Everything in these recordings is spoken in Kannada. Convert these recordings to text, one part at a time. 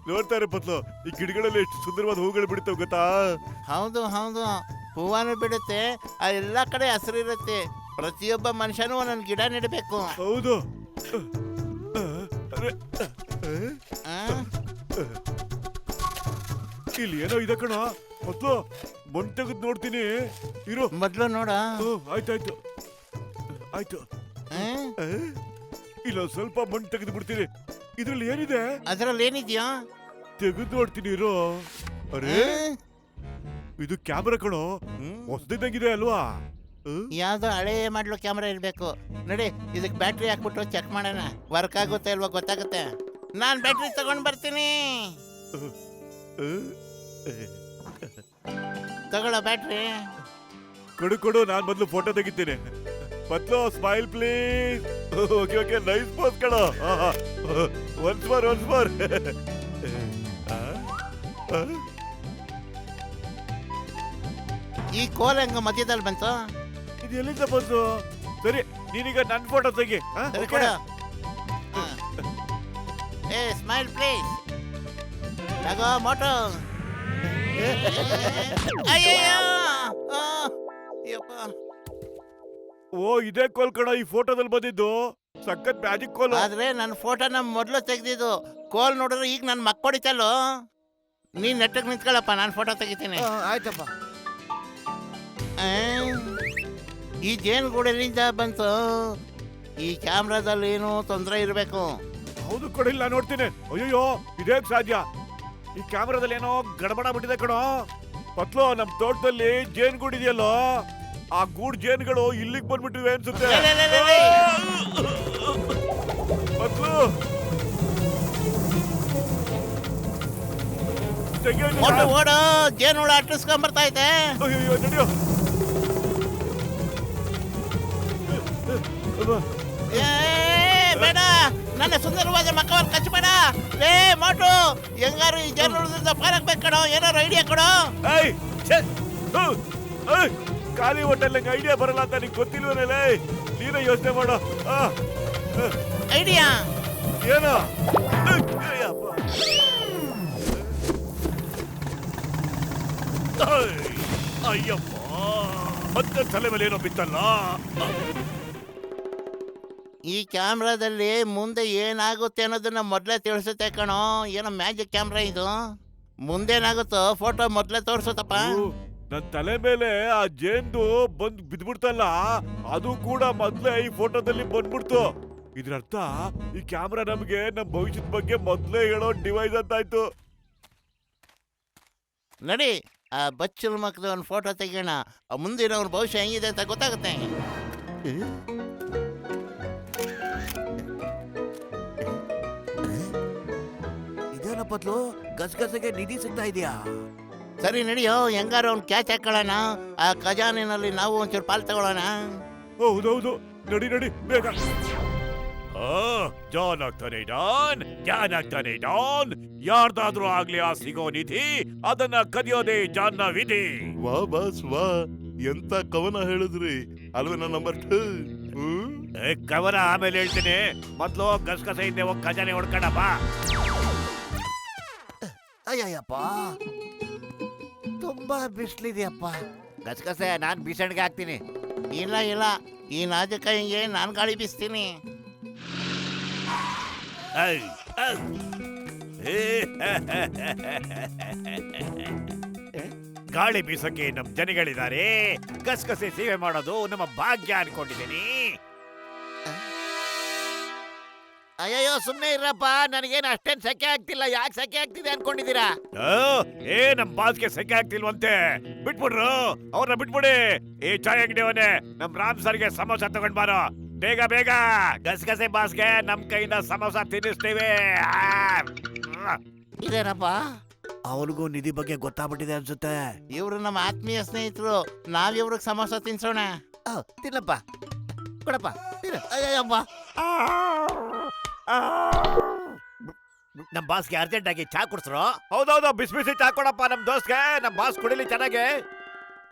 ನೋಡ್ತಾರೆ ಪತ್ಲು, ಈ ಗಿಡಗಳಲ್ಲಿ ಎಷ್ಟು ಸುಂದರವಾದ ಹೂಗಳು ಬಿಡ್ತಾವ ಗೊತ್ತಾ? ಹೌದು ಹೌದು, ಹೂವಾನು ಬಿಡುತ್ತೆ, ಎಲ್ಲ ಕಡೆ ಹಸಿರಿರುತ್ತೆ. ಪ್ರತಿಯೊಬ್ಬ ಮನುಷ್ಯನೂ ಒಂದೊಂದು ಗಿಡ ನೆಡಬೇಕು. ಹೌದು. ಅರೆ, ಇಲ್ಲಿ ಏನೋ ಇದೆ ಕಣ ಪತ್ಲು, ಮಣ್ ತೆಗೆದು ನೋಡ್ತೀನಿ ಇರು. ಮೊದ್ಲು ನೋಡ. ಆಯ್ತಾಯ್ತು ಆಯ್ತು. ಇಲ್ಲ ಸ್ವಲ್ಪ ಮಣ್ಣು ತೆಗೆದು ಬಿಡ್ತೀನಿ. ಇದ್ರಲ್ಲಿ ಏನಿದೆ? ಅದ್ರಲ್ಲಿ ಏನಿದ್ಯಾ? ತೆಗೆದು ನೋಡ್ತೀನಿ ಇರೋ. ಅರೆ, ಇದು ಕ್ಯಾಮ್ರಾ ಕಣೋ, ಹೊಸದಿದ್ದಂಗಿದೆ ಅಲ್ವಾ? ಯಾವ್ದೋ ಹಳೆ ಮಾಡ್ಲು ಕ್ಯಾಮ್ರಾ ಇರ್ಬೇಕು. ನೋಡಿ, ಇದಕ್ಕೆ ಬ್ಯಾಟ್ರಿ ಹಾಕ್ಬಿಟ್ಟು ಚೆಕ್ ಮಾಡೋಣ, ವರ್ಕ್ ಆಗುತ್ತೆ ಅಲ್ವಾ ಗೊತ್ತಾಗುತ್ತೆ. ನಾನ್ ಬ್ಯಾಟ್ರಿ ತಗೊಂಡ್ ಬರ್ತೀನಿ. ತಗೊಳ್ಳೋ ಬ್ಯಾಟ್ರಿ. ಕೊಡು ಕೊಡು, ನಾನ್ ಮೊದ್ಲು ಫೋಟೋ ತೆಗಿತೀನಿ. Patlu smile please. Okay okay, nice pose ಕಣೋ. Once more. ಈ ಕೋಲ್ ಹೆಂಗ ಮಧ್ಯದಲ್ಲಿ ಬಂತು? ಇದು ಎಲ್ಲಿಂದ ಬಂತು? ಸರಿ, ನೀನೀಗ ನನ್ ಫೋಟೋ ತೆಗಿ. ಸರಿ ಕೊಡು. ಏ ಸ್ಮೈಲ್ ಪ್ಲೀಸ್. ತಗೋ ಮೋಟೋ. ಅಯ್ಯಯ್ಯೋ. ಓ, ಇದೇ ಕೋಲ್ ಕಣ ಈ ಫೋಟೋದಲ್ಲಿ ಬಂದಿದ್ದು. ಸಖತ್ ಮ್ಯಾಜಿಕ್ ಕೋಲ್. ಆದ್ರೆ ನನ್ನ ಫೋಟೋನ ಮೊದಲು ತೆಗ್ದಿದ್ದು. ಕೋಲ್ ನೋಡಿದ್ರೆ ಈಗ ನನ್ನ ಮಕ್ಕ ಹೊಡಿತಲ್ಲೋ. ನೀನ್ ನೆಟ್ಟಗೆ ನಿಂತ್ಕೊಳ್ಳಪ್ಪ, ನಾನು ಫೋಟೋ ತೆಗಿತೀನಿ. ಆಯ್ತಪ್ಪ. ಈ ಜೇನುಗೂಡಲ್ಲಿಂದ ಬಂತು. ಈ ಕ್ಯಾಮ್ರಾದಲ್ಲಿ ಏನೋ ತೊಂದರೆ ಇರಬೇಕು. ಹೌದು ಕೊಡಿಲ್ಲ, ನೋಡ್ತೀನಿ. ಅಯ್ಯೋ, ಇದೇ ಸಾಧ್ಯ. ಈ ಕ್ಯಾಮ್ರಾದಲ್ಲಿ ಏನೋ ಗಡಬಡ ಬಿಟ್ಟಿದೆ ಕಣೋ. ಪತ್ಲು, ನಮ್ ತೋಟದಲ್ಲಿ ಜೇನ್ ಗೂಡ್ ಇದೆಯಲ್ಲೋ, ಆ ಗೂಡ್ ಜೇನುಗಳು ಇಲ್ಲಿಗೆ ಬಂದ್ಬಿಟ್ಟಿವೆ ಅನ್ಸುತ್ತೆ. ಪತ್ಲು, ಓಡು, ಜೇನುಳ ಅಟ್ಟಿಸ್ಕೊಂಡ್ ಬರ್ತಾ ಇದೆ. ಅಯ್ಯೋ, ನಡೆಯೋ. ಬೇಡ, ನನ್ನ ಸುಂದರವಾದ ಮಕ್ಕವನ್ನ ಕಚ್ಚಬೇಡ. ಲೇ ಮೋಟು, ಹೆಂಗಾರು ಈ ಜೇನುಳದಿಂದ ಪಾರಾಗ್ಬೇಕು ಕಣೋ. ಏನಾರು ಐಡಿಯಾ ಕೊಡೋ. ಖಾಲಿ ಹೋಟೆಲ್ ಐಡಿಯಾ ಬರಲ್ಲ ಅಂತ ನಿಂಗೆ ಗೊತ್ತಿಲ್ವನೇ? ನೀನೇ ಯೋಚನೆ ಮಾಡೋ. ಐಡಿಯಾ ಏನೋ? ಅಯ್ಯಪ್ಪ, ಮತ್ತೆ ತಲೆ ಮೇಲೆ ಏನೋ ಬಿತ್ತಲ್ಲ. ಈ ಕ್ಯಾಮ್ರಾದಲ್ಲಿ ಮುಂದೆ ಏನಾಗುತ್ತೆ ಅನ್ನೋದನ್ನ ಮೊದಲೇ ತಿಳಿಸುತ್ತೆ ಕಣೋ. ಏನೋ ಮ್ಯಾಜಿಕ್ ಕ್ಯಾಮ್ರಾ ಇದು. ಮುಂದೇನಾಗುತ್ತೋ ಫೋಟೋ ಮೊದಲೇ ತೋರಿಸುತ್ತಪ್ಪ. ನನ್ ತಲೆ ಮೇಲೆ ಆ ಜೇನ್ದು ಬಂದ್ ಬಿದ್ಬಿಡ್ತಲ್ಲ, ಅದು ಕೂಡ ಮೊದ್ಲೇ ಈ ಫೋಟೋದಲ್ಲಿ ಬಂದ್ಬಿಡ್ತು. ಇದ್ರರ್ಥ ಈ ಕ್ಯಾಮ್ರಾ ನಮ್ಗೆ ನಮ್ ಭವಿಷ್ಯದ ಬಗ್ಗೆ ಮೊದ್ಲೇ ಹೇಳೋ ಡಿವೈಸ್ ಅಂತ ಆಯ್ತು. ನಡಿ, ಆ ಬಚ್ಚಲ್ ಮಕ್ಕದ ಒಂದು ಫೋಟೋ ತೆಗೋಣ. ಮುಂದಿನ ಅವ್ರ ಭವಿಷ್ಯ ಹೆಂಗಿದೆ ಅಂತ ಗೊತ್ತಾಗುತ್ತೆ. ಇದೇನಪ್ಪತ್ಲು, ಗಸಗಸಗೆ ನಿಧಿ ಸಿಗ್ತಾ ಇದೆಯಾ? ಸರಿ ನಡಿಯೋ, ಹೆಂಗಾರು ಅವ್ನು ಕ್ಯಾಚ್ ಹಾಕೊಳ್ಳೋಣ. ಆ ಖಜಾನಿನಲ್ಲಿ ನಾವು ಒಂಚೂರು ಪಾಲ್ ತಗೊಳ್ಳೋಣ. ಹೌದೌದು, ನಡಿ ನಡಿ ಬೇಗ. ಜಾನ್ ಆಗ್ತಾನೆ ಡಾನ್. ಯಾರ್ದಾದ್ರೂ ಆಗ್ಲಿ ಆ ಸಿಗೋ ನಿಧಿ, ಅದನ್ನ ಕದಿಯೋದೇ ಜಾನ್ನ ವಿಧಿ. ವಾ ಬಾಸ್ ವಾ, ಎಂತ ಕವನ ಹೇಳಿದ್ರಿ ಅಲ್ವೇನೋ ನಂಬರ್ 2. ಕವನ ಆಮೇಲೆ ಹೇಳ್ತೀನಿ, ಮೊದ್ಲು ಗಸಗಸೆ ಹಿಂದೆ ಹೋಗಿ ಖಜಾನೆ ಹೊಡ್ಕೊಂಡಪ್ಪ. ಅಯ್ಯಯ್ಯಪ್ಪ, ತುಂಬಾ ಬಿಸ್ಲಿದೆಯಪ್ಪ. ಗಸಗಸೆ ನಾನ್ ಬೀಸಣಿಗೆ ಹಾಕ್ತೀನಿ. ಇಲ್ಲ, ಈ ನಾಜಕಾಯಿಗೆ ನಾನು ಗಾಳಿ ಬೀಸ್ತೀನಿ. ಗಾಳಿ ಬೀಸಕ್ಕೆ ನಮ್ ಜನಗಳಿದ್ದಾರೆ. ಗಸಗಸೆ ಸೇವೆ ಮಾಡೋದು ನಮ್ಮ ಭಾಗ್ಯ ಅನ್ಕೊಂಡಿದ್ದೀನಿ. ಅಯ್ಯಯ್ಯೋ, ಸುಮ್ನೆ ಇರಪ್ಪ. ನನಗೇನು ಅಷ್ಟೇನ್ ಸೆಕೆ ಆಗ್ತಿಲ್ಲ. ಯಾಕೆ ಸೆಕೆ ಆಗ್ತಿದೆ ಅನ್ಕೊಂಡಿದ್ದೀರಾ? ನಮ್ ಬಾಸ್ಗೆ ಸೆಕೆ ಆಗ್ತಿಲ್ವಂತೆ. ಬಿಟ್ಬಿಡ್ರು, ಅವ್ರನ್ನ ಬಿಟ್ಬಿಡಿ. ಈ ಚಾಯ್ ಅಂಗಡಿಯವನೇ ನಮ್ ರಾಮ್ ಸರ್ಗೆ ಸಮೋಸ ತಗೊಂಡ್ ಬಾರೋ. ಬೇಗ ಬೇಗ. ಗಸಗಸೆ ಬಾಸ್ಗೆ ನಮ್ ಕೈಯಿಂದ ಸಮೋಸ ತಿನ್ನಿಸ್ತೀವಿ. ಇದೇನಪ್ಪ, ಅವನಿಗೂ ನಿಧಿ ಬಗ್ಗೆ ಗೊತ್ತಾಗ್ಬಿಟ್ಟಿದೆ ಅನ್ಸುತ್ತೆ. ಇವ್ರು ನಮ್ಮ ಆತ್ಮೀಯ ಸ್ನೇಹಿತರು. ನಾವಿವ್ರಿಗೆ ಸಮೋಸ ತಿನ್ಸೋಣ. ತಿನ್ನಪ್ಪ, ಕೊಡಪ್ಪ, ತಿನ್ನ. ಅಯ್ಯಯ್ಯಪ್ಪ, ನಮ್ ಬಾಸ್ಗೆ ಅರ್ಜೆಂಟ್ ಆಗಿ ಚಾ ಕುಡ್ಸ್ರು. ಹೌದೌದು, ಬಿಸಿ ಬಿಸಿ ಚಾ ಕೊಡಪ್ಪ ನಮ್ ದೋಸ್ತ್ಗೆ. ನಮ್ ಬಾಸ್ ಕುಡಿಲಿ ಚೆನ್ನಾಗೆ.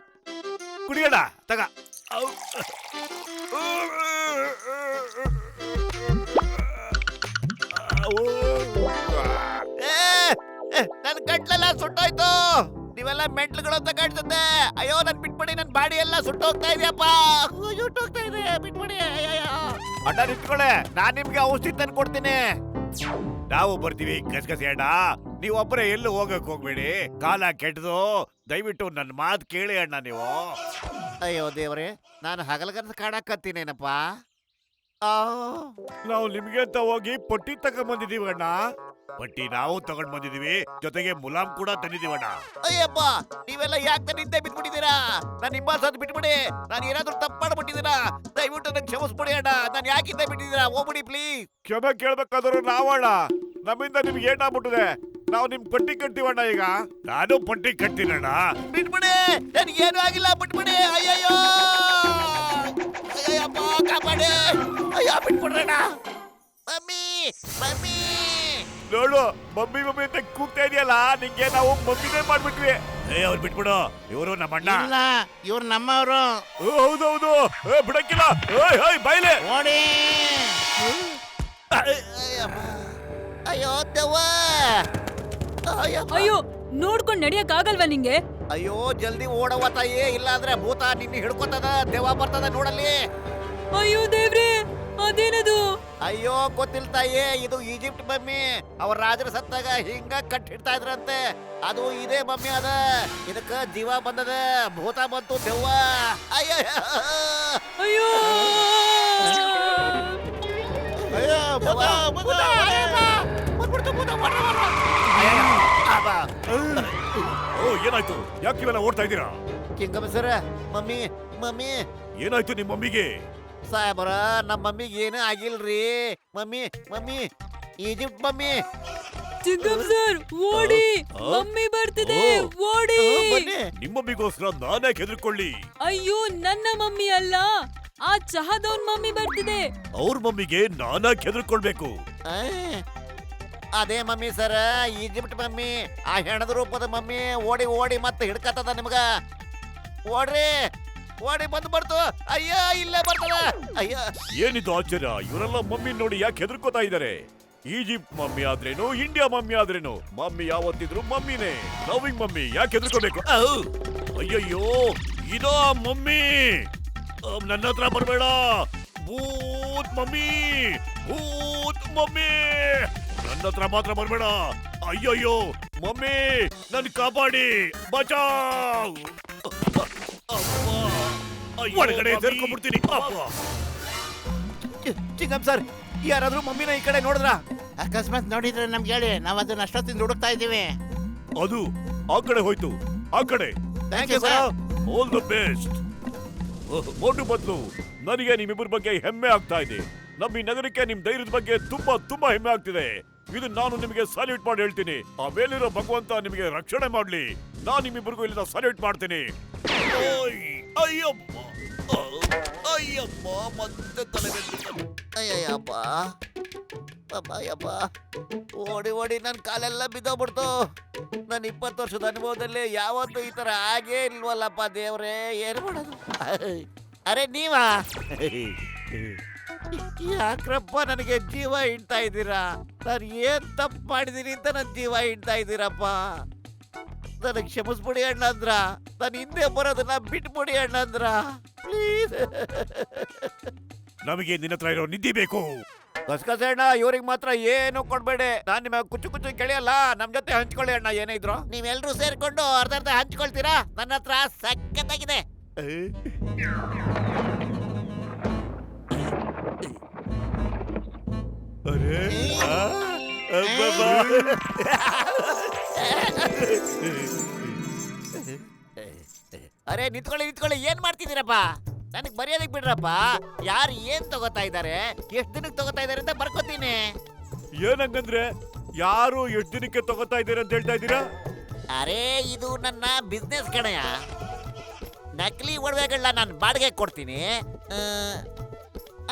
ಕುಡಿಯೋಣ ತಗ. ನನ್ ಗಂಟ್ಲೆಲ್ಲ ಸುಟ್ಟೋಯ್ತು. ನೀವೆಲ್ಲ ಮೆಂಟ್ಲುಗಳು ಅಂತ ಕಾಣಿಸುತ್ತೆ. ಅಯ್ಯೋ ನನ್ ಬಿಟ್ಬಿಡಿ, ನನ್ ಬಾಡಿ ಎಲ್ಲ ಸುಟ್ಟೋಗ್ತಾ ಇದೆಯಪ್ಪ. ಸುಟ್ಟೋಗ್ತಾ ಇದೆ, ಬಿಟ್ಬಿಡಿ. ಅಯ್ಯಯ್ಯೋ. ಅಣ್ಣ ನಿಂತ್ಕೊಳ್ಳೆ, ನಾನ್ ನಿಮ್ಗೆ ಔಷಧಿ ತಂದು ಕೊಡ್ತೀನಿ. ನಾವು ಬರ್ತೀವಿ ಗಸಗಸೆ ಅಣ್ಣ, ನೀವೊಬ್ಬರೇ ಎಲ್ಲೂ ಹೋಗಕ್ ಹೋಗ್ಬೇಡಿ. ಕಾಲ ಕೆಟ್ಟದು, ದಯವಿಟ್ಟು ನನ್ನ ಮಾತು ಕೇಳಿ ಅಣ್ಣ ನೀವು. ಅಯ್ಯೋ ದೇವ್ರೆ, ನಾನು ಹಗಲಗನಸ ಕಾಣಕತ್ತೀನೇನಪ್ಪ. ನಾವು ನಿಮ್ಗೆ ಅಂತ ಹೋಗಿ ಪಟ್ಟಿ ತಗೊಂಡ್ ಅಣ್ಣ. ಪಟ್ಟಿ ನಾವು ತಗೊಂಡ್ ಬಂದಿದೀವಿ, ಜೊತೆಗೆ ಮುಲಾಮ್ ಕೂಡ ತಂದಿದೀವಣ್ಣ. ಅಯ್ಯಪ್ಪ, ನೀವೆಲ್ಲ ಯಾಕೆ ನಿದ್ದೆ ಬಿಟ್ಬಿಟ್ಟಿದ್ದೀರಾ? ನಾನು ಹಿಂಬಾಲ್ಸೋದು ಬಿಟ್ಬಿಡಿ. ನಾನು ಏನಾದ್ರೂ ತಪ್ಪು ಮಾಡ್ಬಿಟ್ಟಿದ್ದೀರಾ? ದಯವಿಟ್ಟು ನಂಗೆ ಕ್ಷಮಿಸ್ಬಿಡಿ ಅಣ್ಣ. ನಾನು ಯಾಕೆ ಹಿಂದೆ ಬಿಟ್ಟಿದ್ದೀರಾ? ಹೋಗ್ಬಿಡಿ ಪ್ಲೀಸ್. ಕ್ಷಮೆ ಕೇಳ್ಬೇಕಾದ್ರು ನಾವಣ್ಣ, ನಮ್ಮಿಂದ ನಿಮ್ಗೆ ಏಟಾಗ್ಬಿಟ್ಟಿದೆ. ನಾವು ನಿಮ್ ಪಟ್ಟಿ ಕಟ್ತೀವಣ್ಣ. ಈಗ ನಾನು ಪಟ್ಟಿ ಕಟ್ತೀನಣ್ಣ. ಬಿಟ್ಬಿಡಿ, ನನಗೇನು ಆಗಿಲ್ಲ, ಬಿಟ್ಬಿಡಿ. ಅಯ್ಯಯ್ಯೋ, ಅಯ್ಯಯ್ಯಪ್ಪ, ಕಾಪಾಡಿ. ಅಯ್ಯೋ, ಬಿಟ್ಬಿಡ್ರಣ್ಣ. Mummy, mummy. ನೋಡು, ಮಮ್ಮಿ ಮಮ್ಮಿ ಅಂತ ಕೂಗ್ತಾ ಇದೆಯಲ್ಲ, ನಿಂಗೆ ನಾವು ಮಮ್ಮಿನೇ ಮಾಡ್ಬಿಟ್ವಿ. ಅವ್ರು ಬಿಟ್ಬಿಡು, ಇವರು ನಮ್ಮ ಅಣ್ಣ. ಇಲ್ಲ, ಇವ್ರು ನಮ್ಮವರು. ಹೌದೌದು, ಬಿಡಕ್ಕಿಲ್ಲ. ಬೈಲೆ ಓಡಿ. ಅಯ್ಯಪ್ಪ, ಅಯ್ಯೋ ದೆವ್ವ. ಅಯ್ಯಪ್ಪ. ಅಯ್ಯೋ, ನೋಡ್ಕೊಂಡ್ ನಡಿಯಕ್ ಆಗಲ್ವಾ ನಿಂಗೆ? ಅಯ್ಯೋ, ಜಲ್ದಿ ಓಡವ ತಾಯಿ, ಇಲ್ಲಾಂದ್ರೆ ಭೂತ ನಿನ್ನ ಹಿಡ್ಕೊತದ, ದೆವ್ವ ಬರ್ತದ ನೋಡಲ್ಲಿ. ಅಯ್ಯೋ ದೇವ್ರೆ, ಅದೇನದು? ಅಯ್ಯೋ ಗೊತ್ತಿಲ್ಲ ತಾಯಿ, ಇದು ಈಜಿಪ್ಟ್ ಮಮ್ಮಿ. ಅವ್ರ ರಾಜರ ಸತ್ತಾಗ ಹಿಂಗ ಕಟ್ಟಿಡ್ತಾ ಇದ್ರಂತೆ. ಅದು ಇದೇ ಮಮ್ಮಿ ಅದ. ಇದಕ್ಕ ಜೀವ ಬಂದದ, ಭೂತ ಬಂತು, ದೆವ್ವ. ಅಯ್ಯೋ, ಅಯ್ಯೋ, ಅಯ್ಯೋ, ಭೂತ, ಭೂತ, ಬಂದ್ಬಿಡ್ತು ಭೂತ, ಅಬ್ಬಾ. ಏನಾಯ್ತು? ಯಾಕೆ ಇವೆಲ್ಲ ಓಡ್ತಾ ಇದ್ದೀರಾ? ಕಿಂಗಮ್ಮ ಸರ, ಮಮ್ಮಿ, ಮಮ್ಮಿ. ಏನಾಯ್ತು ನಿಮ್ ಮಮ್ಮಿಗೆ? ಸಾಹೇಬರ, ನಮ್ಮ ಮಮ್ಮಿಗೆ ಏನೂ ಆಗಿಲ್ರಿ. Mummy, mummy, Egypt mummy. ಚಿಂಗಂ ಸರ್, ಓಡಿ, ಮಮ್ಮಿ ಬರ್ತಿದೆ, ಓಡಿ. ಬನ್ನಿ. ನಿಮ್ಮ ಮಮ್ಮಿಗೋಸ್ಕರ ನಾನೇ ಹೆದರ್ಕೊಳ್ಳಿ. ಅಯ್ಯೋ, ನನ್ನ ಮಮ್ಮಿ ಅಲ್ಲ, ಆ ಚಹಾದವನ್ ಮಮ್ಮಿ ಬರ್ತಿದೆ. ಅವ್ರ ಮಮ್ಮಿಗೆ ನಾನಾಗಿ ಹೆದರ್ಕೊಳ್ಬೇಕು. ಆ, ಅದೇ ಮಮ್ಮಿ ಸರ, ಈಜಿಪ್ಟ್ ಮಮ್ಮಿ. ಆ ಹೆಣದ ರೂಪದ ಮಮ್ಮಿ ಓಡಿ ಓಡಿ ಮತ್ತೆ ಹಿಡ್ಕತ್ತದ ನಿಮ್ಗ. ಓಡ್ರಿ, ಓಡಿ ಬಂದು. ಅಯ್ಯ, ಇಲ್ಲೇ ಬರ್ತದ. ಅಯ್ಯ, ಏನಿದು ಆಶ್ಚರ್ಯ? ಇವರೆಲ್ಲ ಮಮ್ಮಿ ನೋಡಿ ಯಾಕೆ ಹೆದರ್ಕೋತಾ ಇದ್ದಾರೆ? ಈಜಿಪ್ಟ್ ಮಮ್ಮಿ ಆದ್ರೇನು, ಇಂಡಿಯಾ ಮಮ್ಮಿ ಆದ್ರೇನು, ಮಮ್ಮಿ ಯಾವತ್ತಿದ್ರು ಮಮ್ಮಿನೇ. ಲವಿಂಗ್ ಮಮ್ಮಿ, ಯಾಕೆ ಹೆದರ್ಕೋಬೇಕು? ಅಯ್ಯಯ್ಯೋ, ಇದೋ ಮಮ್ಮಿ. ನನ್ನ ಹತ್ರ ಬರಬೇಡ. ಭೂತ್ ಮಮ್ಮಿ, ಭೂತ್ ಮಮ್ಮಿ, ನನ್ನ ಹತ್ರ ಮಾತ್ರ ಬರಬೇಡ. ಅಯ್ಯಯ್ಯೋ ಮಮ್ಮಿ, ನನ್ ಕಾಪಾಡಿ, ಬಚಾವ್. ಒಳಗಡೆ ಸೇರ್ಕೊಂಡ್ಬಿಡ್ತೀನಿ. ಚಿಂಗಂ ಸರ್, ಯಾರಾದ್ರೂ ಮಮ್ಮಿನ ಈ ಕಡೆ ನೋಡಿದ್ರ? ಅಕಸ್ಮಾತ್ ನೋಡಿದ್ರೆ ನಮ್ಗೆ ಹೇಳಿ, ನಾವು ಅದನ್ನ ಅಷ್ಟೊತ್ತಿಂದ ಹುಡುಕ್ತಾ ಇದ್ದೀವಿ. ಅದು ಆ ಕಡೆ ಹೋಯ್ತು, ಆ ಕಡೆ. Thank you sir. All the best. Motu ಬದ್ಲು, ನನಗೆ ನಿಮ್ಮಿಬ್ಬರ ಬಗ್ಗೆ ಹೆಮ್ಮೆ ಆಗ್ತಾ ಇದೆ. ನಮ್ಮ ಈ ನಗರಕ್ಕೆ ನಿಮ್ ಧೈರ್ಯದ ಬಗ್ಗೆ ತುಂಬಾ ತುಂಬಾ ಹೆಮ್ಮೆ ಆಗ್ತಿದೆ. ಇದು ನಾನು ನಿಮಗೆ ಸಲ್ಯೂಟ್ ಮಾಡಿ ಹೇಳ್ತೀನಿ. ಆ ಮೇಲಿರೋ ಭಗವಂತ ನಿಮಗೆ ರಕ್ಷಣೆ ಮಾಡ್ಲಿ. ನಾನು ನಿಮ್ಮಿಬ್ಬರಿಗೂ ಇಲ್ಲಿಂದ ಸಲ್ಯೂಟ್ ಮಾಡ್ತೀನಿ. ಅಯ್ಯಪ್ಪ, ಅಯ್ಯಪ್ಪ, ಮತ್ತೆ ತಲೆ. ಅಯ್ಯಯ್ಯಪ್ಪ, ಅಯ್ಯಪ್ಪ, ಓಡಿ ಓಡಿ ನನ್ನ ಕಾಲೆಲ್ಲ ಬಿದ್ದೋಗ್ಬಿಡ್ತು. ನನ್ನ 20 ವರ್ಷದ ಅನುಭವದಲ್ಲಿ ಯಾವತ್ತೂ ಈ ತರ ಆಗೇ ಇಲ್ವಲ್ಲಪ್ಪ ದೇವ್ರೆ. ಏನ್ ಮಾಡೋದು? ಅರೆ ನೀವಾ? ಯಾಕ್ರಪ್ಪ ನನಗೆ ಜೀವ ಇಡ್ತಾ ಇದ್ದೀರಾ? ನಾನು ಏನ್ ತಪ್ಪು ಮಾಡಿದೀನಿ ಅಂತ ನನ್ನ ಜೀವ ಇಡ್ತಾ ಇದ್ದೀರಪ್ಪ? ನನಗೆ ಕ್ಷಮಿಸ್ಬಿಡಿ ಅಣ್ಣ ಅಂದ್ರ, ನಾನು ಹಿಂದೆ ಬರೋದನ್ನ ಬಿಟ್ಬಿಡಿ ಅಣ್ಣ ಅಂದ್ರ, ಪ್ಲೀಸ್. ನಮಗೆ ನಿನ್ನ ಹತ್ರ ಇರೋ ನಿಧಿ ಬೇಕು. ಗಸಗಸೆ ಅಣ್ಣ, ಇವ್ರಿಗೆ ಮಾತ್ರ ಏನು ಕೊಡ್ಬೇಡಿ. ನಾನು ನಿಮಗೆ ಕುಚ್ಚು ಕುಚ್ಚು ಕೇಳಿಯಲ್ಲ, ನಮ್ ಜೊತೆ ಹಂಚ್ಕೊಳ್ಳಿ ಅಣ್ಣ. ಏನೇ ಇದ್ರು ನೀವೆಲ್ರೂ ಸೇರ್ಕೊಂಡು ಅರ್ಧ ಅರ್ಧ ಹಂಚ್ಕೊಳ್ತೀರಾ? ನನ್ನ ಹತ್ರ ಸಖತ್ತಾಗಿದೆ. ಅರೆ, ಅರೆ ನಿಂತ್ಕೊಳ್ಳಿ ನಿಂತ್ಕೊಳ್ಳಿ, ಏನ್ ಮಾಡ್ತಿದ್ದೀರಪ್ಪ? ನನಗ್ ಬರೆಯೋದಕ್ ಬಿಡ್ರಪ್ಪ. ಯಾರು ಏನ್ ತಗೋತಾ ಇದ್ದಾರೆ, ಎಷ್ಟ್ ದಿನಕ್ಕೆ ತಗೋತಾ ಇದಾರೆ ಅಂತ ಬರ್ಕೋತೀನಿ. ಏನಂಗಂದ್ರೆ ಯಾರು ಎಷ್ಟು ದಿನಕ್ಕೆ ತಗೋತಾ ಇದ್ದೀರಾ ಅಂತ ಹೇಳ್ತಾ ಇದ್ದೀರಾ? ಅರೆ ಇದು ನನ್ನ ಬಿಸ್ನೆಸ್ ಕಣಯ್ಯ. ನಕಲಿ ಒಡವೆಗಳನ್ನ ನಾನು ಬಾಡಿಗೆ ಕೊಡ್ತೀನಿ.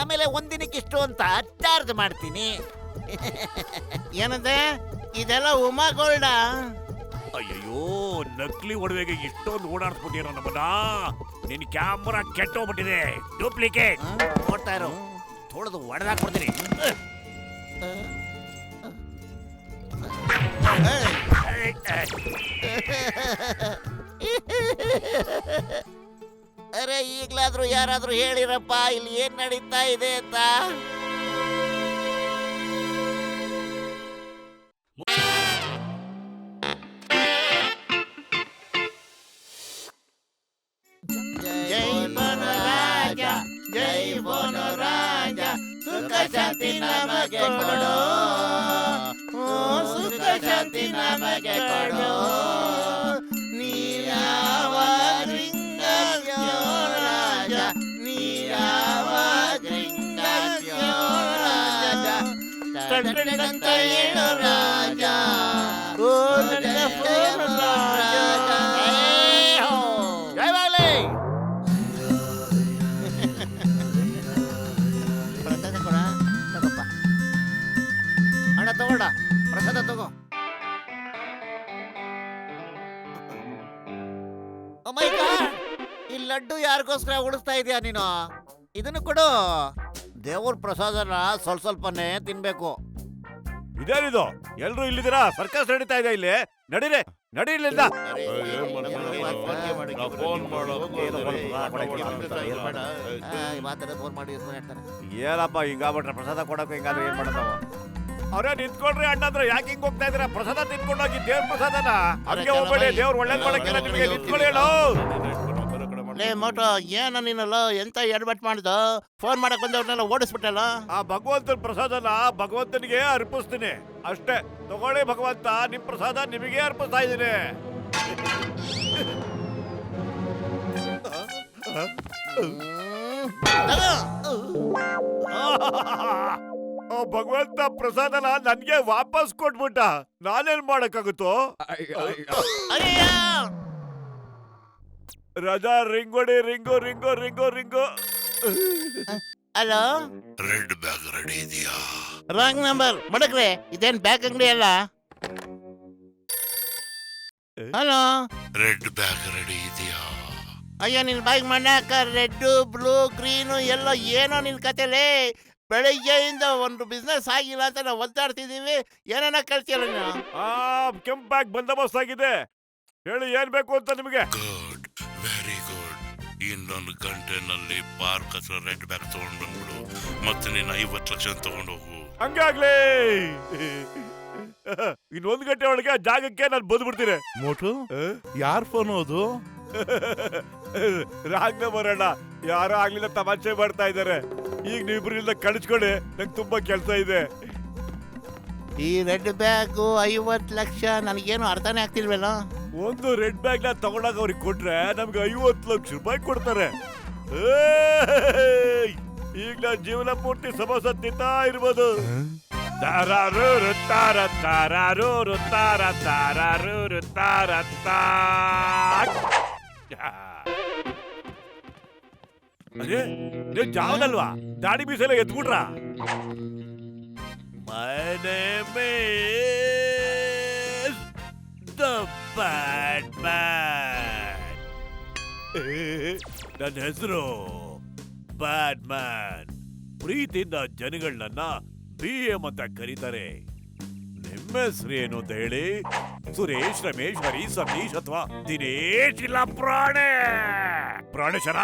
ಆಮೇಲೆ ಒಂದಿನಕ್ಕೆ ಇಷ್ಟು ಅಂತ ಚಾರ್ಜ್ ಮಾಡ್ತೀನಿ. ಏನಂದೆ? ಇದೆಲ್ಲ ಉಮಾ ಗೋಲ್ಡ? ಅಯ್ಯಯ್ಯೋ, ನಕಲಿ ಒಡವೆಗೆ ಇಷ್ಟೊಂದು ಓಡಾಡ್ಸ್ಬಿಟ್ಟಿರೋ ನಮ್ಮನ್ನ. ನಿನ್ ಕ್ಯಾಮ್ರಾ ಕೆಟ್ಟೋಗ್ಬಿಟ್ಟಿದೆ, ಡೂಪ್ಲಿಕೇಟ್. ನೋಡ್ತಾ ಇರೋ, ತೊಳೆದು ಒಡೆದಾಕ್ಬಿಡ್ತೀನಿ. ಅರೆ ಈಗ್ಲಾದ್ರೂ ಯಾರಾದ್ರೂ ಹೇಳಿರಪ್ಪ ಇಲ್ಲಿ ಏನ್ ನಡೀತಾ ಇದೆ ಅಂತ. ಜೈ ಬನರಾಜ, ಜೈ ಬನರಾಜ, ಸುಖ ಶಾಂತಿ ನಮಗೆ ಕೊಡು, ಸುಖ ಶಾಂತಿ ನಮಗೆ ಕೊಡು. ನೀರಾವ ಲಿಂಗಸ್ಯೋ ರಾಜ, ನೀರಾವ ಲಿಂಗಸ್ಯೋ ರಾಜ, ತಂತ ಏಳು ರಾಜ, ಓ ನನ್ನ ಫೋನು ರಾಜ. ಜಯವಾಗಲಿ. ಪ್ರಸಾದ ಕೊಡ, ತಗೋಪ್ಪ. ಅಣ್ಣ ತಗೋಣ, ಪ್ರಸಾದ ತಗೋ. ಅಮ್ಮಯ್ಯ, ಈ ಲಡ್ಡು ಯಾರಿಗೋಸ್ಕರ ಉಳಿಸ್ತಾ ಇದೀಯ ನೀನು? ಇದನ್ನು ಕೊಡು. ದೇವ್ರ ಪ್ರಸಾದನ ಸ್ವಲ್ಪ ಸ್ವಲ್ಪನೇ ತಿನ್ಬೇಕು. ಇದೇನಿದು? ಎಲ್ರು ಇಲ್ಲಿದ್ದೀರಾ? ಸರ್ಕಸ್ ನಡೀತಾ ಇದೆ ಇಲ್ಲಿ. ನಡೀರಿ, ನಡಿ ಇಲ್ಲಿಂದ. ಫೋನ್ ಮಾಡೋ ಮಾತಾಡ ಫೋನ್ ಮಾಡಿ ಹೇಳ್ತಾನೆ. ಏನಪ್ಪ ಹಿಂಗಾಗ್ಬಿಟ್ರೆ ಪ್ರಸಾದ ಕೊಡಕ್ಕೆ ಹಿಂಗಾದ್ರೆ ಏನ್ ಮಾಡೋದು? ಅವ್ರೇ ನಿಂತ್ಕೊಳ್ರಿ ಅಣ್ಣ ಅಂದ್ರೆ ಯಾಕೆ ಹಿಂಗ್ ಹೋಗ್ತಾ ಇದ್ರ? ಪ್ರಸಾದ ತಿನ್ಕೊಂಡೋಗಿ ದೇವ್ರ ಪ್ರಸಾದನ ಹಂಗೆ ಹೋಗ್ಬೇಡಿ. ದೇವ್ರ ಒಳ್ಳೇದ್ ಮಾಡಕ್ಕಿಲ್ಲ ನಿಮ್ಗೆ. ನಿಂತ್ಕೊಳ್ಳಿ ಹೇಳು. ಲೇ ಮೋಟೋ, ಏನ ನೀನಲ್ಲ ಎಂತ ಎಡ್ಬಟ್ ಮಾಡ್ದು? ಫೋನ್ ಮಾಡಕ್ ಬಂದವ್ರನ್ನೆಲ್ಲ ಓಡಿಸ್ಬಿಟ್ಟಲ್ಲ. ಆ ಭಗವಂತನ ಪ್ರಸಾದನ ಭಗವಂತನಿಗೆ ಅರ್ಪಿಸ್ತೀನಿ ಅಷ್ಟೇ. ತಗೊಳ್ಳಿ ಭಗವಂತ, ನಿಮ್ ಪ್ರಸಾದ ನಿಮಗೆ ಅರ್ಪಿಸ್ತಾ ಇದ್ದೀನಿ. ಆ ಭಗವಂತ ಪ್ರಸಾದನ ನನ್ಗೆ ವಾಪಸ್ ಕೊಟ್ಬಿಟ್ಟ. ನಾನೇನ್ ಮಾಡಕ್ಕಾಗುತ್ತೋ? ಅಯ್ಯಯ್ಯ! ರಜಾ ರಿಂಗೋಡಿ, ring ring ring ring. Hello, red bag ready ಇದೆಯಾ? ರಾಂಗ್ ನಂಬರ್ ಮಡಕ್ರೆ. ಇದೇನ್ ಬ್ಯಾಗ್ ಅಂಗಡಿ ಅಲ್ಲ. ಹಲೋ, ರೆಡ್ ಬ್ಯಾಗ್ ರೆಡಿ ಇದೆಯಾ? ಅಯ್ಯೋ ನಿನ್ ಬಾಯಿಗೆ ಮಣ್ಣಾಕ. ರೆಡ್, ಬ್ಲೂ, ಗ್ರೀನು ಎಲ್ಲ ಏನೋ ನಿನ್ ಕತೆಲೇ. ಬೆಳಿಗ್ಗೆಯಿಂದ ಒಂದು ಬಿಸ್ನೆಸ್ ಆಗಿಲ್ಲ ಅಂತ ನಾವು ಒದ್ದಾಡ್ತಿದೀವಿ. ಏನೇನ ಕಳ್ತಿಯಲ್ಲ ನೀನು. ಆ ಕೆಂಪ್ ಬ್ಯಾಗ್ ಬಂದೋಬಸ್ತ್ ಆಗಿದೆ. ಹೇಳಿ ಏನ್ ಬೇಕು ಅಂತ ನಿಮಗೆ? Good, very good. ಇನ್ನೊಂದು ಗಂಟೆನಲ್ಲಿ ಪಾರ್ಕ್ ಹತ್ರ ರೆಡ್ ಬ್ಯಾಗ್ ತಗೊಂಡ್ ಬಂದ್ಬಿಡು. ಮತ್ತೆ ನೀನು 50 ಲಕ್ಷ ತಗೊಂಡು ಹೋಗು. ಹಂಗಾಗ್ಲಿ. ಇನ್ನೊಂದು ಗಂಟೆ ಒಳಗೆ ಜಾಗಕ್ಕೆ ನಾನು ಬಂದ್ಬಿಡ್ತೀನಿ. ಮೋಟು, ಯಾರ್ ಫೋನ್ ಅದು? ರಾಂಗ್ ಬರೋಣ. ಯಾರೋ ಆಗ್ಲಿಲ್ಲ ತಮಾಷೆ ಮಾಡ್ತಾ ಇದಾರೆ. ಈಗ ನೀವಿಬ್ರಿಂದ ಕಳಿಸ್ಕೊಡಿ, ನಂಗೆ ತುಂಬಾ ಕೆಲಸ ಇದೆ. ಈ ರೆಡ್ ಬ್ಯಾಗು 50 ಲಕ್ಷ ನನಗೇನು ಅರ್ಥನೇ ಆಗ್ತಿಲ್ವಲ್ಲ. ಒಂದು ರೆಡ್ ಬ್ಯಾಗ್ ನ ತಗೊಂಡಾಗ ಅವ್ರಿಗೆ ಕೊಟ್ರೆ ನಮ್ಗೆ 50 ಲಕ್ಷ ರೂಪಾಯಿ ಕೊಡ್ತಾರೆ. ಈಗ ನಾ ಜೀವನ ಪೂರ್ತಿ ಸಮೋಸ ತಿಂತಾ ಇರ್ಬೋದು. ತಾರಾರೂರು ತಾರ ತಾರಾರೂರು ತಾರ ತಾರಾರೂರು ತಾರ ಅದೇ ನೀವು ಜಾವದಲ್ವಾ? ದಾಡಿ ಬೀಸೆಲ್ಲ ಎತ್ಬಿಟ್ರ? My name is the Batman. ನನ್ನ ಹೆಸರು ಬ್ಯಾಟ್ ಮ್ಯಾನ್. ಪ್ರೀತಿಯಿಂದ ಜನಗಳನ್ನ BM ಅಂತ ಕರೀತಾರೆ. ನಿಮ್ಮ ಹೆಸರು ಏನು ಅಂತ ಹೇಳಿ? ಸುರೇಶ್, ರಮೇಶ್, ಹರಿ, ಸತೀಶ್ ಅಥವಾ ದಿನೇಶ್ ಇಲ್ಲ ಪ್ರಾಣೇಶನ?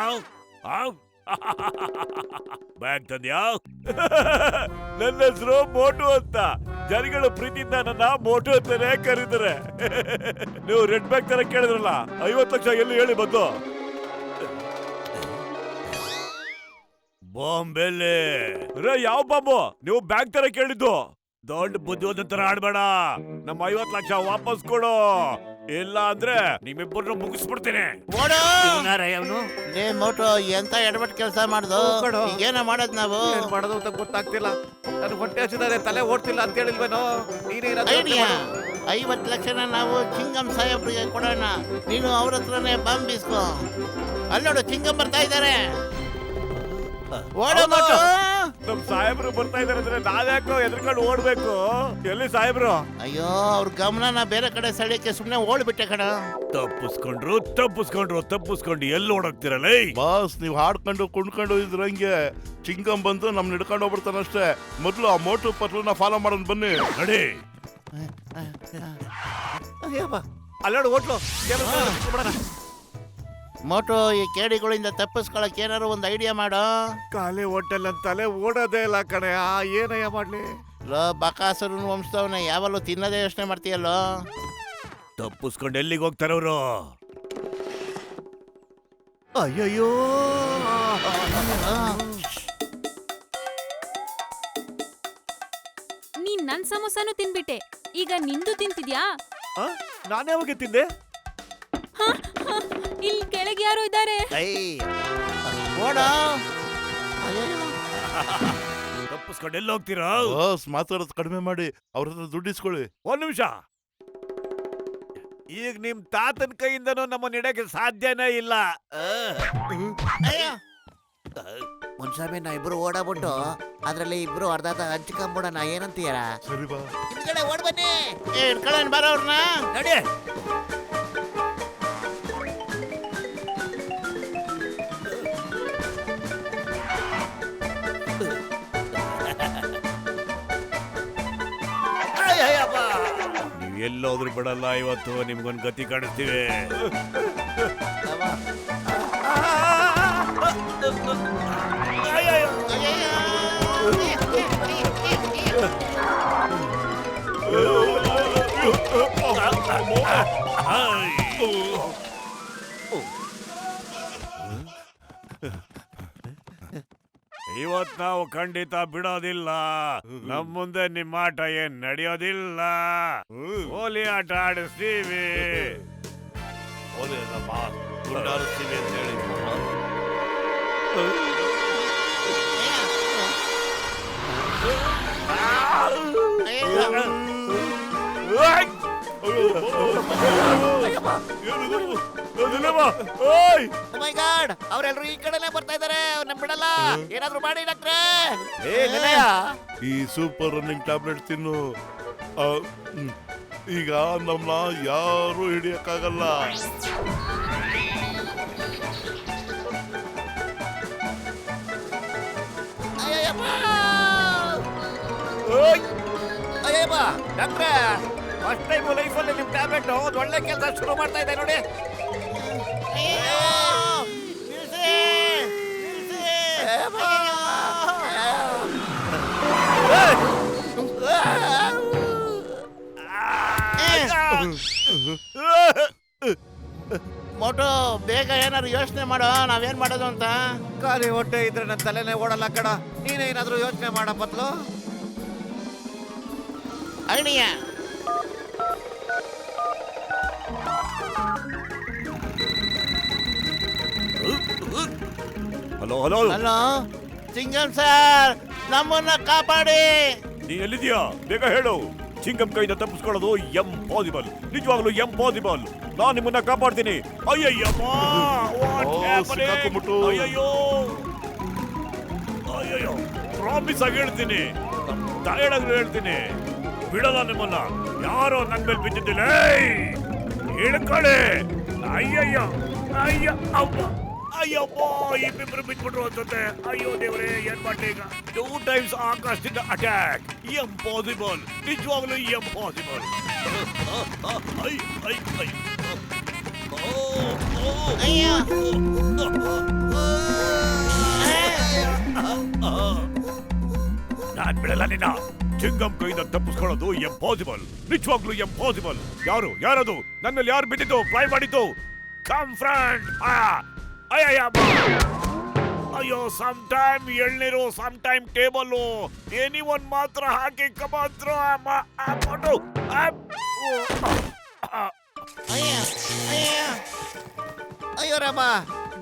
ಬ್ಯಾಗ್ ತಂದ್ಯಾ? ನನ್ನ ಹೆಸರು ಮೋಟು ಅಂತ. ಜನಗಳು ಪ್ರೀತಿಯಿಂದ ನನ್ನ ಮೋಟು ಅಂತಾನೆ ಕರೀತಾರೆ. ನೀವು ರೆಡ್ ಬ್ಯಾಗ್ ತರ ಕೇಳಿದ್ರಲ್ಲ, 50 ಲಕ್ಷ ಎಲ್ಲಿ ಹೇಳಿ ಬಂದು? ಬಾಂಬೆಲೆ. ಯಾವ ಬಾಂಬು? ನೀವು ಬ್ಯಾಗ್ ತರ ಕೇಳಿದ್ದು. ದೊಡ್ಡ ಬುದ್ಧಿವಂತ ತರ ಆಡ್ಬೇಡ. ನಮ್ಮ 50 ಲಕ್ಷ ವಾಪಸ್ ಕೊಡು, ಇಲ್ಲ ಅಂದ್ರೆ ನಿಮ್ಮಿಬ್ಬರನ್ನು ಮುಗಿಸ್ಬಿಡ್ತೀನಿ. ಲೇ ಮೋಟೋ, ಎಂತ ಎಡಬಟ್ ಕೆಲಸ ಮಾಡ್ದು? ಏನ ಮಾಡೋದ್ ನಾವು? ಏನ್ ಮಾಡೋದು ಅಂತ ಗೊತ್ತಾಗ್ತಿಲ್ಲ. ನನ್ ಹೊಟ್ಟೆ ಹಸಿದಾರೆ, ತಲೆ ಓಡ್ತಿಲ್ಲ ಅಂತ ಹೇಳಿಲ್ವೇನೋ? ಐಡಿಯಾ. 50 ಲಕ್ಷನ ನಾವು ಚಿಂಗಂ ಸಾಹೇಬ್ರಿಗೆ ಕೊಡೋಣ. ನೀನು ಅವ್ರ ಹತ್ರನೇ ಬಾಂಬ್ ಬೀಸ್ಕೋ. ಅಲ್ಲಿ ನೋಡು, ಚಿಂಗಂ ಬರ್ತಾ ಇದ್ದಾರೆ. ಓಡೋ ಮೋಟು. ನಮ್ ಸಾಹೇಬ್ರು ಬರ್ತಾ ಇದಾರೆ ಅಂದ್ರೆ ನಾವ್ಯಾಕೋ ಎದ್ರಕೊಂಡು ಓಡ್ಬೇಕು? ಎಲ್ಲಿ ಸಾಹೇಬ್ರು? ಅಯ್ಯೋ, ಅವ್ರ ಗಮನನ ಬೇರೆ ಕಡೆ ಸೆಳೆಯಕ್ಕೆ ಸುಮ್ನೆ ಓಡ್ಬಿಟ್ಟೆ ಕಣ. ತಪ್ಪಿಸ್ಕೊಂಡು ಎಲ್ಲಿ ಓಡೋಗ್ತಿರಲ್ಲ? ಬಾಸ್, ನೀವ್ ಹಾಡ್ಕೊಂಡು ಕುಣ್ಕೊಂಡು ಇದ್ರಂಗೆ ಚಿಂಗಂ ಬಂದು ನಮ್ನ ಹಿಡ್ಕೊಂಡು ಹೋಗ್ಬಿಡ್ತಾನಷ್ಟೇ. ಮೊದ್ಲು ಆ ಮೋಟು ಪಟ್ಲನ್ನ ಫಾಲೋ ಮಾಡೋಣ ಬನ್ನಿ. ನಡಿ. ಅಲ್ಲಾಡು ಹೋಟ್ಲು ಬಿಡೋಣ. ಮೋಟು, ಈ ಕೇಡಿಗಳಿಂದ ತಪ್ಪಿಸ್ಕೊಳಕ್ ಏನಾರು ಒಂದು ಐಡಿಯಾ ಮಾಡೋ. ಖಾಲಿ ಹೋಟೆಲ್ ನನ್ ತಲೆ ಓಡೋದೇ ಇಲ್ಲ ಕಣೆ. ಏನಯ್ಯ ಮಾಡ್ಲಿ? ಲೋ ಬಕಾಸುರನ ವಂಶದವನೇ, ಯಾವಲ್ಲೂ ತಿನ್ನದೇ ಯೋಚನೆ ಮಾಡ್ತೀಯಲ್ಲೋ. ತಪ್ಪಿಸ್ಕೊಂಡು ಎಲ್ಲಿಗೆ ಹೋಗ್ತಾರವ್ರು? ಅಯ್ಯಯ್ಯೋ, ನೀನ್ ನನ್ ಸಮೋಸಾನು ತಿನ್ಬಿಟ್ಟೆ, ಈಗ ನಿಂದು ತಿಂತಿದ್ಯಾ? ನಾನೇ ಹೋಗಿ ತಿಂದೆ. ಇಲ್ಲಿ ಕೆಳಗೆ ಯಾರೋ ಇದ್ದಾರೆ. ಓಡ. ತಪ್ಪಿಸ್ಕೊಂಡು ಎಲ್ಲಿ ಹೋಗ್ತೀರಾ? ಬಾಸ್, ಮಾತಾಡೋದು ಕಡಿಮೆ ಮಾಡಿ ಅವ್ರ ಹತ್ರ ದುಡ್ಡು ಇಸ್ಕೊಳ್ಳಿ. ಒಂದ್ ನಿಮಿಷ. ಈಗ ನಿಮ್ ತಾತನ ಕೈಯಿಂದನೂ ನಮ್ಮ ನೆಡಕ್ಕೆ ಸಾಧ್ಯನೇ ಇಲ್ಲ. ಮುನ್ಸಾಮಿ ನಾ ಇಬ್ರು ಓಡಾಬಿಟ್ಟು ಅದ್ರಲ್ಲಿ ಇಬ್ರು ಅರ್ಧ ಹಂಚ್ಕೊಂಬಿಡೋಣ, ಏನಂತೀಯರ? ಸರಿ ಬಾ. ಹಿಂದ್ಗಡೆ ಓಡ್ ಬನ್ನಿ. ಇಟ್ಕೊಳ್ಳೇನ್ ಬರೋರ್ನ ನೋಡಿ. ನೀವ್ ಎಲ್ಲೋದ್ರು ಬಿಡಲ್ಲ. ಇವತ್ತು ನಿಮ್ಗೊಂದ್ ಗತಿ ಕಾಣಿಸ್ತೀವಿ. ಇವತ್ ನಾವು ಖಂಡಿತ ಬಿಡೋದಿಲ್ಲ. ನಮ್ ಮುಂದೆ ನಿಮ್ಮ ಆಟ ಏನ್ ನಡೆಯೋದಿಲ್ಲ. ಹೋಲಿ ಆಟ ಆಡಿಸ್ತೀವಿ. ದುಡ್ಡಾರಿಸ್ತೀವಿ ಅಂತ ಹೇಳಿ ಮೈ ಗಾಡ್, ಅವ್ರೆಲ್ರು ಈ ಕಡೆನೆ ಬರ್ತಾ ಇದಾರೆ. ಅವ್ರನ್ನ ಬಿಡಲ್ಲ. ಏನಾದ್ರು ಮಾಡಿ ಡಾಕ್ಟ್ರೆ. ಈ ಸೂಪರ್ ರನ್ನಿಂಗ್ ಟ್ಯಾಬ್ಲೆಟ್ ತಿನ್ನು. ಈಗ ನಮ್ಮನ್ನ ಯಾರು ಹಿಡಿಯಕ್ಕಾಗಲ್ಲ. ಅಯ್ಯಪ್ಪ ಡಾಕ್ಟ್ರೆ, ಫಸ್ಟ್ ಟೈಮ್ ಲೈಫಲ್ಲಿ ನಿಮ್ ಟ್ಯಾಬ್ಲೆಟ್ ಒಂದು ಒಳ್ಳೆ ಕೆಲಸ ಶುರು ಮಾಡ್ತಾ ಇದೆ ನೋಡಿ. ಮೋಟು, ಬೇಗ ಏನಾರು ಯೋಚನೆ ಮಾಡೋ, ನಾವೇನ್ ಮಾಡೋದು ಅಂತ. ಖಾಲಿ ಹೊಟ್ಟೆ ಇದ್ರೆ ನನ್ನ ತಲೆನೇ ಓಡಲ್ಲ ಕಣ. ನೀನೇನಾದ್ರೂ ಯೋಚನೆ ಮಾಡ ಬದ್ಲು. Idea. Hello hello hello Singam sir, ನಮ್ಮನ್ನ ಕಾಪಾಡಿ. ನೀ ಎಲ್ಲಿದ್ಯಾ? ಬೇಗ ಹೇಳು. ಚಿಂಗಂ ಕೈಯಿಂದ ತಪ್ಪಿಸ್ಕೊಳ್ಳೋದು ಎಂಪಾಸಿಬಲ್, ನಿಜವಾಗ್ಲೂ ಎಂಪಾಸಿಬಲ್. ನಾನ್ ನಿಮ್ಮನ್ನ ಕಾಪಾಡ್ತೀನಿ. ಅಯ್ಯಯ್ಯಮ್ಮ, ಸಿಕ್ಕಾಕೊಂಡ್ಬಿಟ್ಟು. ಅಯ್ಯಯ್ಯೋ ಅಯ್ಯಯ್ಯೋ, ಪ್ರಾಮಿಸ್ ಆಗಿ ಹೇಳ್ತೀನಿ, ಟಯರ್ಡ್ ಹೇಳ್ತೀನಿ, ಬಿಡಲ್ಲ ನಿಮ್ಮನ್ನ. ಯಾರೋ ನನ್ ಮೇಲೆ ಬಿದ್ದಿದ್ದಿಲ್ಲ. ಹೇಳ್ಕೊಳ್ಳಿ. ಅಯ್ಯಯ್ಯೋ, ಅಯ್ಯ ಅವ್ವ, ಅಯ್ಯಪ್ಪ, ಇಬ್ಬಿಬ್ರು ಬಿಟ್ಬಿಟ್ರು ಅನ್ಸುತ್ತೆ. ಅಯ್ಯೋ ದೇವ್ರೆ, ಏನ್ ಮಾಡ್ಲಿ ಈಗ? 2 times ಆಕಾಶದಿಂದ ಅಟ್ಯಾಕ್. ಎಂಪಾಸಿಬಲ್, ನಿಜವಾಗ್ಲೂ ಎಂಪಾಸಿಬಲ್. ನಾನ್ ಬಿಡಲ್ಲ ನಿನ್ನ. ಚಿಂಗಂ ಕೈಯಿಂದ ತಪ್ಪಿಸ್ಕೊಳ್ಳೋದು ಎಂಪಾಸಿಬಲ್, ನಿಜವಾಗ್ಲೂ ಎಂಪಾಸಿಬಲ್. ಯಾರದು? ನನ್ನಲ್ಲಿ ಯಾರು ಬಿದ್ದಿದ್ದು, ಫ್ರೈ ಮಾಡಿದ್ದು? Come friend. ಅಯ್ಯೋ, ಸಮ್ ಟೈಮ್ ಎಳ್ನೀರು, ಸಮ್ ಟೈಮ್ ಟೇಬಲ್ಲು, ಎನಿವನ್ ಮಾತ್ರ ಹಾಕಿ ಕಮಾತ್ರ. ಅಯ್ಯೋ ರಾಮ,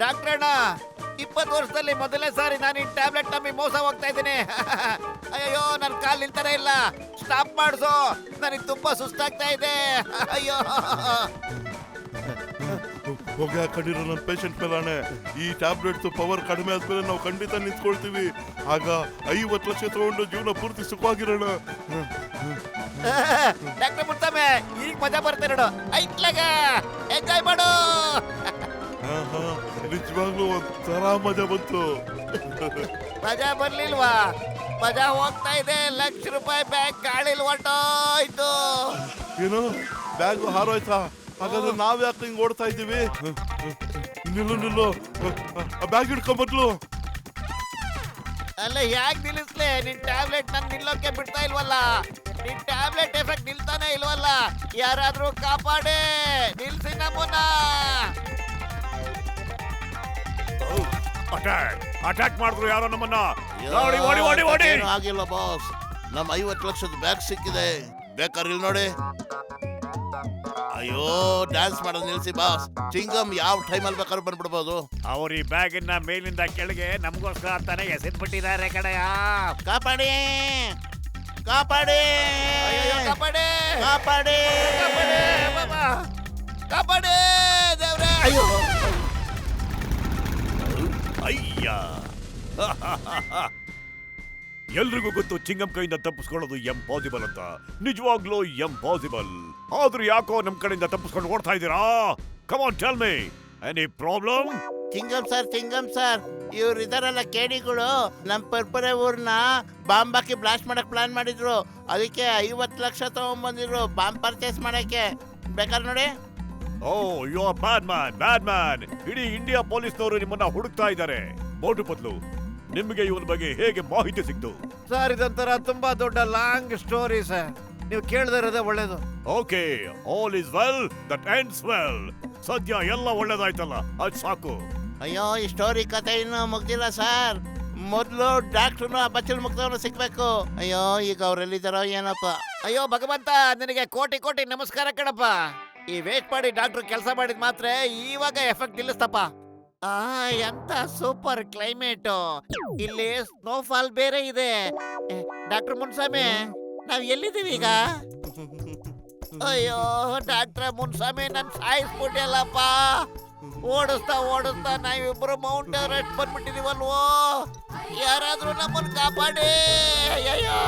ಡಾಕ್ಟ್ರ್ ಅಣ್ಣ, 20 ವರ್ಷದಲ್ಲಿ ಮೊದಲನೇ ಸಾರಿ ನಾನು ಈ ಟ್ಯಾಬ್ಲೆಟ್ ನಂಬಿ ಮೋಸ ಹೋಗ್ತಾ ಇದ್ದೀನಿ. ಅಯ್ಯೋ, ನನ್ನ ಕಾಲ್ ನಿಲ್ತಾನೆ ಇಲ್ಲ. ಸ್ಟಾಪ್ ಮಾಡಿಸು, ನನಗೆ ತುಂಬಾ ಸುಸ್ತಾಗ್ತಾ ಇದೆ. ಅಯ್ಯೋ, ಹೊಗೆ ಹಾಕೊಂಡಿರೋ ನನ್ನ ಪೇಷಂಟ್ ಮೇಲಾನೆ. ಈ ಟ್ಯಾಬ್ಲೆಟ್ ಪವರ್ ಕಡಿಮೆ ಆದ್ಮೇಲೆ ನಾವು ಖಂಡಿತ ನಿಂತ್ಕೊಳ್ತೀವಿ. ಆಗ 50 ಲಕ್ಷ ತಗೊಂಡು ಜೀವನ ಪೂರ್ತಿ ಸುಖವಾಗಿರೋಣ. ಡಾಕ್ಟರ್ ಮುತ್ತಮ್ಮೆ, ಈಗ ಮಜಾ ಬರ್ತೆ ನೋಡು. ಐತ್ಲಾಗ ಎಂಜಾಯ್ ಮಾಡು. ನಿಜವಾಗ್ಲೂ ಒಂಥರ ಮಜಾ ಬಂತು. ಮಜಾ ಬರ್ಲಿಲ್ವಾ? ಮಜಾ ಹೋಗ್ತಾ ಇದೆ. ₹1,00,000 ಬ್ಯಾಗ್ ಗಾಳಿಲಿ ಹೊರ್ಟೋಯ್ತು. ಏನು ಬ್ಯಾಗು ಹಾರೋಯ್ತಾ? ಹಾಗಾದ್ರೆ ನಾವ್ ಯಾಕೆ ಹಿಂಗ್ ಓಡ್ತಾ ಇದ್ದೀವಿ? ನಿಲ್ಲು ಬ್ಯಾಗ್ ಹಿಡ್ಕೊಂಬದ್ಲು. ಅಲ್ಲ ಯಾಕೆ ನಿಲ್ಲಿಸ್ಲೆ? ನಿನ್ ಟ್ಯಾಬ್ಲೆಟ್ ನನ್ ನಿಲ್ಲೋಕೆ ಬಿಡ್ತಾ ಇಲ್ವಲ್ಲ. ನಿನ್ ಟ್ಯಾಬ್ಲೆಟ್ ಎಫೆಕ್ಟ್ ನಿಲ್ತಾನೆ ಇಲ್ವಲ್ಲ. ಯಾರಾದ್ರೂ ಕಾಪಾಡೆ, ನಿಲ್ಸಿ ನಮ್ಮನ್ನ. ಅಟ್ಯಾಕ್ ಮಾಡಿದ್ರು ಯಾರೋ ನಮ್ಮನ್ನ. ಓಡಿ ಓಡಿ ಓಡಿ ಓಡಿ. ಏನೂ ಆಗಿಲ್ಲ ಬಾಸ್, ನಮ್ 50 ಲಕ್ಷದ ಬ್ಯಾಗ್ ಸಿಕ್ಕಿದೆ. ಬೇಕಾದ್ರೆ ಇಲ್ಲಿ ನೋಡಿ. ಅಯ್ಯೋ, ಡ್ಯಾನ್ಸ್ ಮಾಡೋದು ನಿಲ್ಸಿ ಬಾಸ್. ಚಿಂಗಮ್ ಯಾವ ಟೈಮಲ್ಲಿ ಬೇಕಾದ್ರೂ ಬಂದ್ಬಿಡ್ಬೋದು. ಅವ್ರ ಈ ಬ್ಯಾಗಿನ ಮೇಲಿಂದ ಕೆಳಗೆ ನಮಗೋಸ್ಕರ ಅಂತಾನೆ ಎಸೆದ್ಬಿಟ್ಟಿದ್ದಾರೆ ಕಡೆಯ. ಕಾಪಾಡಿ ಕಾಪಾಡಿ ಅಯ್ಯೋ, ಕಾಪಾಡೆ, ಕಾಪಾಡಿ ಕಾಪಾಡೆ ಬಾಬಾ, ಕಾಪಾಡೆ ದೇವ್ರೆ. ಅಯ್ಯೋ, ಅಯ್ಯ ಎಲ್ರಿಗೂ ಗೊತ್ತು ಚಿಂಗಂ ಕೈಯಿಂದ ತಪ್ಪಿಸ್ಕೊಳ್ಳೋದು ಎಂಪಾಸಿಬಲ್ ಅಂತ. ನಿಜವಾಗ್ಲೂ ಎಂಪಾಸಿಬಲ್. ಆದ್ರೂ ಯಾಕೋ ನಮ್ ಕಡೆಯಿಂದ ತಪ್ಪಿಸ್ಕೊಂಡು ಓಡ್ತಾ ಇದ್ದೀರಾ? Come on tell me, any problem? ಚಿಂಗಮ್ sir ಇವ್ರು ಇದಾರಲ್ಲ ಕೇಡಿಗಳು, ನಮ್ ಪರ್ಪರೆ ಊರ್ನ ಬಾಂಬ್ ಹಾಕಿ ಬ್ಲಾಸ್ಟ್ ಮಾಡಕ್ ಪ್ಲಾನ್ ಮಾಡಿದ್ರು. ಅದಕ್ಕೆ 50 ಲಕ್ಷ ತಗೊಂಡ್ಬಂದಿದ್ರು ಬಾಂಬ್ ಪರ್ಚೇಸ್ ಮಾಡಕ್ಕೆ. ಬೇಕಾದ್ರೆ ನೋಡಿ. ಓ, ಯು ಆರ್ ಬ್ಯಾಡ್ ಮ್ಯಾನ್. ಇಡೀ ಇಂಡಿಯಾ ಪೊಲೀಸ್ನವರು ನಿಮ್ಮನ್ನ ಹುಡುಕ್ತಾ ಇದ್ದಾರೆ. ಬೋಟು ಬದಲು ನಿಮಗೆ ಇವನ ಬಗ್ಗೆ ಹೇಗೆ ಮಾಹಿತಿ ಸಿಕ್ತು? ಸರ್ ಇದೊಂಥರ ತುಂಬಾ ದೊಡ್ಡ ಲಾಂಗ್ ಸ್ಟೋರಿ ಸರ್, ನೀವು ಕೇಳದೇ ಇರೋದೇ ಒಳ್ಳೇದು. Okay, all is well that ends well. ಸದ್ಯ ಎಲ್ಲ ಒಳ್ಳೇದಾಯ್ತಲ್ಲ, ಅದ್ ಸಾಕು. ಅಯ್ಯೋ, ಈ ಸ್ಟೋರಿ ಕತೆ ಇನ್ನೂ ಮುಗ್ದಿಲ್ಲ ಸರ್. ಮೊದ್ಲು ಡಾಕ್ಟರ್ನು ಆ ಬಚ್ಚಲ್ ಮುಗ್ದವನು ಸಿಕ್ಬೇಕು. ಅಯ್ಯೋ, ಈಗ ಅವ್ರೆಲ್ಲಿದ್ದಾರೋ ಏನಪ್ಪ. ಅಯ್ಯೋ ಭಗವಂತ, ನಿನಗೆ ಕೋಟಿ ಕೋಟಿ ನಮಸ್ಕಾರ ಕಣಪ್ಪ. ಈ ವೇಟ್ ಮಾಡಿ ಡಾಕ್ಟರ್ ಕೆಲಸ ಮಾಡಿದ ಮಾತ್ರ ಇವಾಗ ಎಫೆಕ್ಟ್ ನಿಲ್ಲಿಸ್ತಪ್ಪ. ಎಂತ ಸೂಪರ್ ಕ್ಲೈಮೇಟ್. ಇಲ್ಲಿ ಸ್ನೋಫಾಲ್ ಬೇರೆ ಇದೆ. ಡಾಕ್ಟರ್ ಮುನ್ಸಾಮಿ, ನಾವ್ ಎಲ್ಲಿದ್ದೀವಿ ಈಗ? ಅಯ್ಯೋ ಡಾಕ್ಟ್ರ ಮುನ್ಸಾಮಿ, ನನ್ ಸಾಯಿಸ್ಬಿಟ್ಟಲ್ಲಪ್ಪ. ಓಡಿಸ್ತಾ ನಾವಿಬ್ರು ಮೌಂಟ್ ಎವರೆಸ್ಟ್ ಬಂದ್ಬಿಟ್ಟಿದೀವಲ್ವೋ. ಯಾರಾದ್ರೂ ನಮ್ಮನ್ನ ಕಾಪಾಡಿ. ಅಯ್ಯೋ